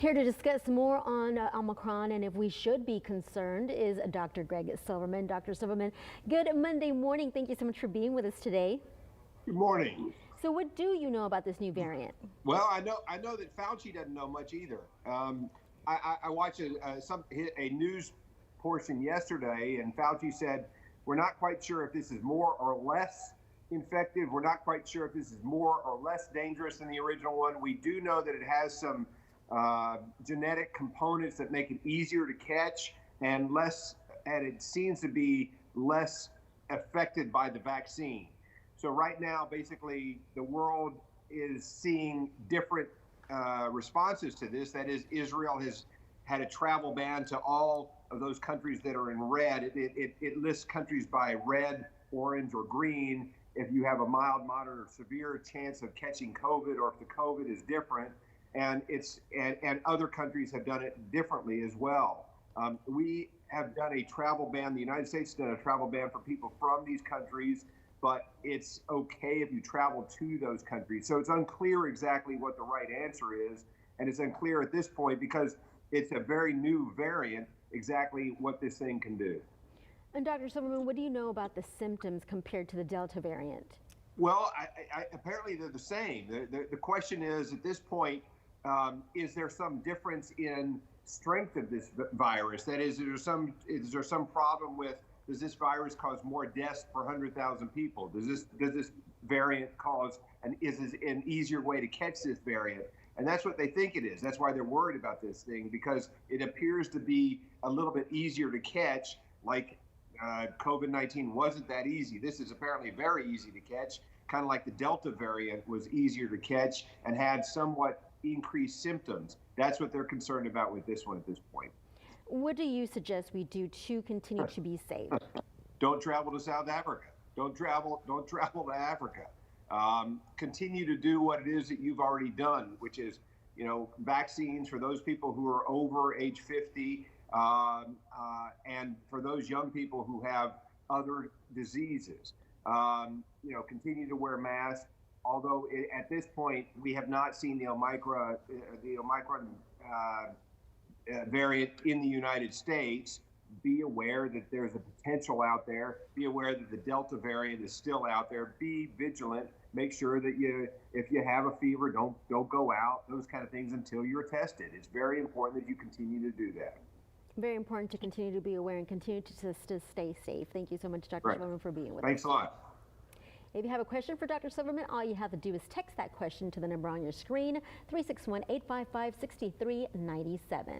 Here to discuss more on Omicron and if we should be concerned is Dr. Gregg Silverman. Dr. Silverman, good Monday morning. Thank you so much for being with us today. Good morning. So what do you know about this new variant? Well, I know that Fauci doesn't know much either. I watched a news portion yesterday, and Fauci said, we're not quite sure if this is more or less infective. We're not quite sure if this is more or less dangerous than the original one. We do know that it has some genetic components that make it easier to catch and it seems to be less affected by the vaccine. So right now, basically, the world is seeing different responses to this. That is, Israel has had a travel ban to all of those countries that are in red. It lists countries by red, orange, or green. If you have a mild, moderate, or severe chance of catching COVID, or if the COVID is different, and other countries have done it differently as well. We have done a travel ban. The United States has done a travel ban for people from these countries, but it's okay if you travel to those countries. So it's unclear exactly what the right answer is, and it's unclear at this point because it's a very new variant exactly what this thing can do. And Dr. Silverman, what do you know about the symptoms compared to the Delta variant? Well, apparently they're the same. The question is, at this point, is there some difference in strength of this virus? That is there some problem with, does this virus cause more deaths per 100,000 people? Does this variant is an easier way to catch this variant? And that's what they think it is. That's why they're worried about this thing, because it appears to be a little bit easier to catch, like COVID-19 wasn't that easy. This is apparently very easy to catch, kind of like the Delta variant was easier to catch and had somewhat increased symptoms. That's what they're concerned about with this one at this point. What do you suggest we do to continue to be safe? Don't travel to South Africa. Don't travel to Africa. Continue to do what it is that you've already done, which is, vaccines for those people who are over age 50, and for those young people who have other diseases. Continue to wear masks. Although at this point we have not seen the Omicron variant in the United States, be aware that there's a potential out there. Be aware that the Delta variant is still out there. Be vigilant. Make sure that if you have a fever, don't go out. Those kind of things until you're tested. It's very important that you continue to do that. Very important to continue to be aware and continue to stay safe. Thank you so much, Dr. Silverman, for being with us. Thanks a lot. If you have a question for Dr. Silverman, all you have to do is text that question to the number on your screen, 361-855-6397.